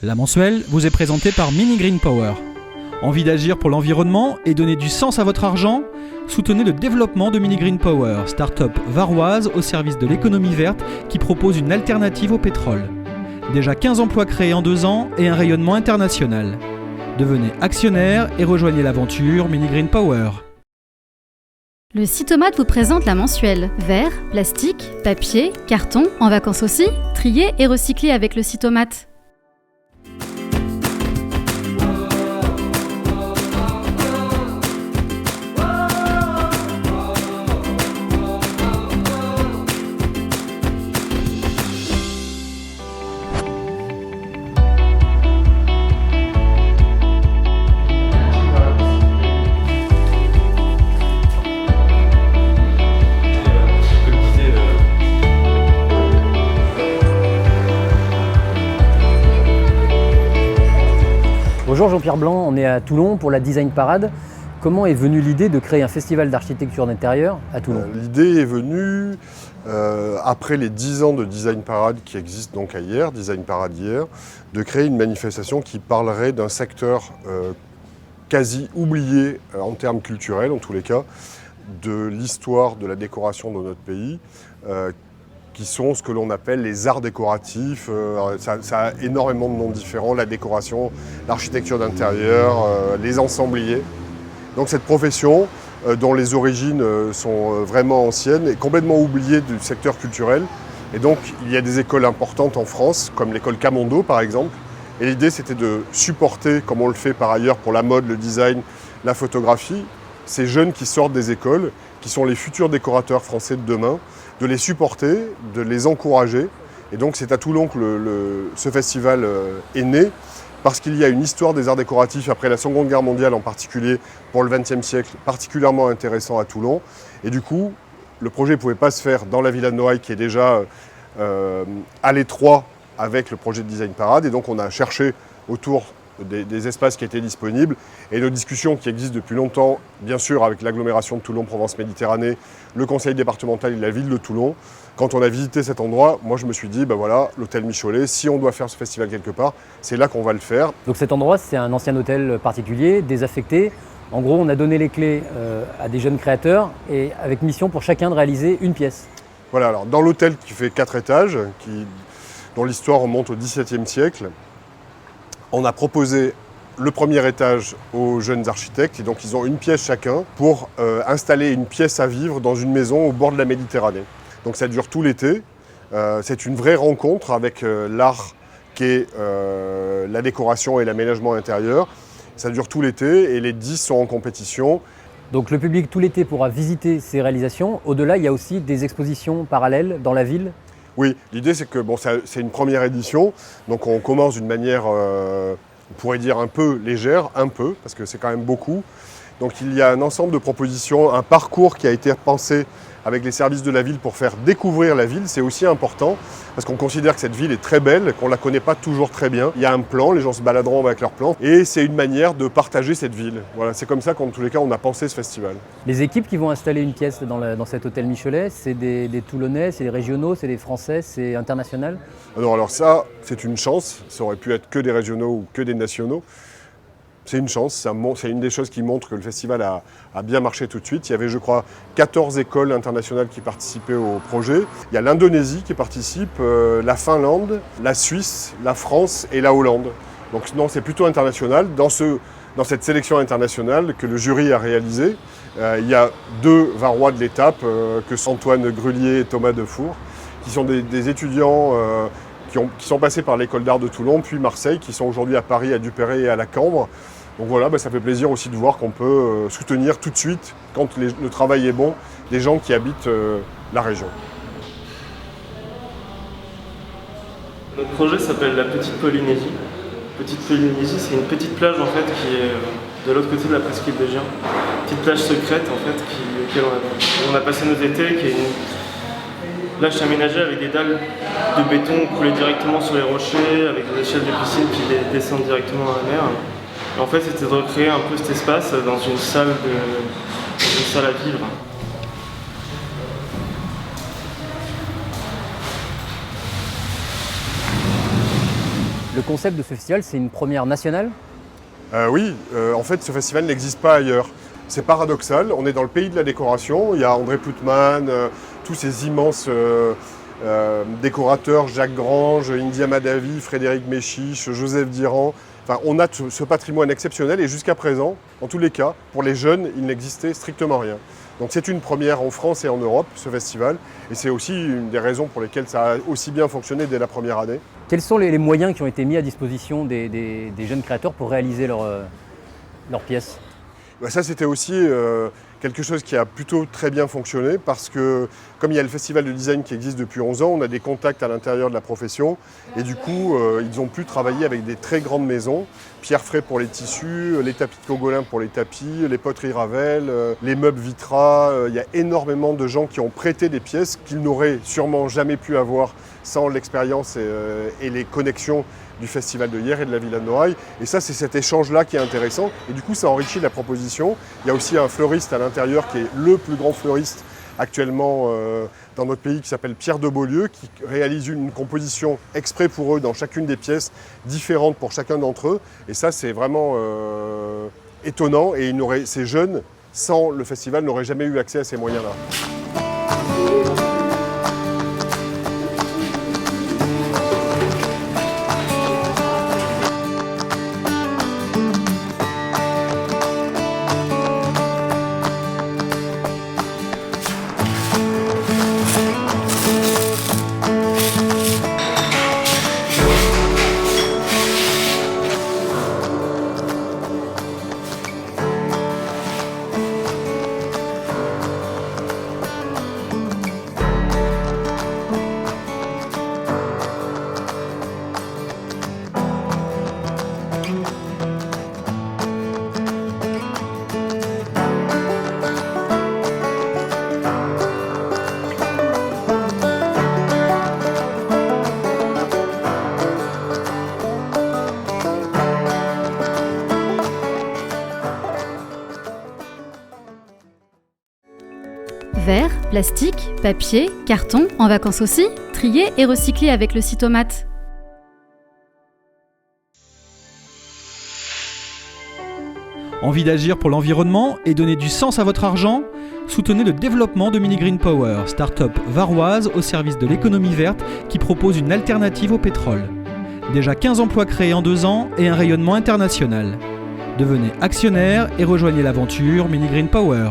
La mensuelle vous est présentée par Mini Green Power. Envie d'agir pour l'environnement et donner du sens à votre argent ? Soutenez le développement de Mini Green Power, start-up varoise au service de l'économie verte qui propose une alternative au pétrole. Déjà 15 emplois créés en 2 ans et un rayonnement international. Devenez actionnaire et rejoignez l'aventure Mini Green Power. Le Citomate vous présente la mensuelle. Verre, plastique, papier, carton, en vacances aussi, trier et recycler avec le Citomate. Bonjour Jean-Pierre Blanc, on est à Toulon pour la Design Parade. Comment est venue l'idée de créer un festival d'architecture d'intérieur à Toulon ? L'idée est venue après les 10 ans de Design Parade qui existe donc à Hyères, Design Parade Hyères, de créer une manifestation qui parlerait d'un secteur quasi oublié en termes culturels en tous les cas, de l'histoire de la décoration dans notre pays, qui sont ce que l'on appelle les arts décoratifs. Ça a énormément de noms différents, la décoration, l'architecture d'intérieur, les ensembliers. Donc cette profession, dont les origines sont vraiment anciennes, est complètement oubliée du secteur culturel. Et donc il y a des écoles importantes en France, comme l'école Camondo par exemple. Et l'idée c'était de supporter, comme on le fait par ailleurs pour la mode, le design, la photographie, ces jeunes qui sortent des écoles, qui sont les futurs décorateurs français de demain, de les supporter, de les encourager. Et donc c'est à Toulon que ce festival est né, parce qu'il y a une histoire des arts décoratifs après la Seconde Guerre mondiale, en particulier pour le XXe siècle, particulièrement intéressant à Toulon. Et du coup, le projet ne pouvait pas se faire dans la Villa de Noailles, qui est déjà à l'étroit avec le projet de Design Parade. Et donc on a cherché autour des espaces qui étaient disponibles et nos discussions qui existent depuis longtemps, bien sûr avec l'agglomération de Toulon-Provence-Méditerranée, le conseil départemental et la ville de Toulon. Quand on a visité cet endroit, moi je me suis dit, ben voilà, l'hôtel Micholet, si on doit faire ce festival quelque part, c'est là qu'on va le faire. Donc cet endroit, c'est un ancien hôtel particulier, désaffecté. En gros, on a donné les clés à des jeunes créateurs et avec mission pour chacun de réaliser une pièce. Voilà, alors dans l'hôtel qui fait 4 étages, dont l'histoire remonte au XVIIe siècle, on a proposé le premier étage aux jeunes architectes, et donc ils ont une pièce chacun pour installer une pièce à vivre dans une maison au bord de la Méditerranée. Donc ça dure tout l'été, c'est une vraie rencontre avec l'art qu'est la décoration et l'aménagement intérieur. Ça dure tout l'été et les 10 sont en compétition. Donc le public tout l'été pourra visiter ces réalisations. Au-delà, il y a aussi des expositions parallèles dans la ville. Oui, l'idée c'est que c'est une première édition, donc on commence d'une manière, on pourrait dire un peu légère, parce que c'est quand même beaucoup. Donc il y a un ensemble de propositions, un parcours qui a été pensé avec les services de la ville pour faire découvrir la ville, c'est aussi important, parce qu'on considère que cette ville est très belle, qu'on ne la connaît pas toujours très bien. Il y a un plan, les gens se baladeront avec leur plan, et c'est une manière de partager cette ville. Voilà, c'est comme ça qu'en tous les cas on a pensé ce festival. Les équipes qui vont installer une pièce dans cet hôtel Micholet, c'est des Toulonnais, c'est des régionaux, c'est des Français, c'est international ? Alors ça, c'est une chance, ça aurait pu être que des régionaux ou que des nationaux. C'est une chance, c'est une des choses qui montre que le festival a bien marché tout de suite. Il y avait, je crois, 14 écoles internationales qui participaient au projet. Il y a l'Indonésie qui participe, la Finlande, la Suisse, la France et la Hollande. Donc non, c'est plutôt international. Dans cette sélection internationale que le jury a réalisée, il y a 2 Varois de l'étape, que sont Antoine Grelier et Thomas Defour, qui sont des étudiants qui sont passés par l'école d'art de Toulon, puis Marseille, qui sont aujourd'hui à Paris, à Duperré et à la Cambre. Donc voilà, ça fait plaisir aussi de voir qu'on peut soutenir tout de suite, quand le travail est bon, des gens qui habitent la région. Notre projet s'appelle la Petite Polynésie. Petite Polynésie, c'est une petite plage en fait qui est de l'autre côté de la presqu'île de Giens. Petite plage secrète en fait, auquel on a passé nos étés, qui est une plage aménagée avec des dalles de béton coulées directement sur les rochers, avec des échelles de piscine qui descendent directement à la mer. Et en fait, c'était de recréer un peu cet espace dans une salle à vivre. Le concept de ce festival, c'est une première nationale? Oui, en fait, ce festival n'existe pas ailleurs. C'est paradoxal, on est dans le pays de la décoration. Il y a André Ploutman, tous ces immenses décorateurs, Jacques Grange, India Madavi, Frédéric Méchiche, Joseph Diran. Enfin, on a ce patrimoine exceptionnel et jusqu'à présent, en tous les cas, pour les jeunes, il n'existait strictement rien. Donc c'est une première en France et en Europe, ce festival. Et c'est aussi une des raisons pour lesquelles ça a aussi bien fonctionné dès la première année. Quels sont les moyens qui ont été mis à disposition des jeunes créateurs pour réaliser leurs pièces? Ça, c'était aussi quelque chose qui a plutôt très bien fonctionné parce que, comme il y a le festival de design qui existe depuis 11 ans, on a des contacts à l'intérieur de la profession et du coup, ils ont pu travailler avec des très grandes maisons. Pierre Fray pour les tissus, les tapis de Cogolin pour les tapis, les poteries Ravel, les meubles Vitra. Il y a énormément de gens qui ont prêté des pièces qu'ils n'auraient sûrement jamais pu avoir sans l'expérience et les connexions du Festival de Hyères et de la Villa de Noailles. Et ça, c'est cet échange-là qui est intéressant. Et du coup, ça enrichit la proposition. Il y a aussi un fleuriste à l'intérieur qui est le plus grand fleuriste actuellement dans notre pays, qui s'appelle Pierre de Beaulieu, qui réalise une composition exprès pour eux dans chacune des pièces, différentes pour chacun d'entre eux. Et ça, c'est vraiment étonnant. Et ces jeunes, sans le festival, n'auraient jamais eu accès à ces moyens-là. Verre, plastique, papier, carton, en vacances aussi, trier et recycler avec le Cytomate. Envie d'agir pour l'environnement et donner du sens à votre argent? Soutenez le développement de Mini Green Power, start-up varoise au service de l'économie verte qui propose une alternative au pétrole. Déjà 15 emplois créés en 2 ans et un rayonnement international. Devenez actionnaire et rejoignez l'aventure Mini Green Power.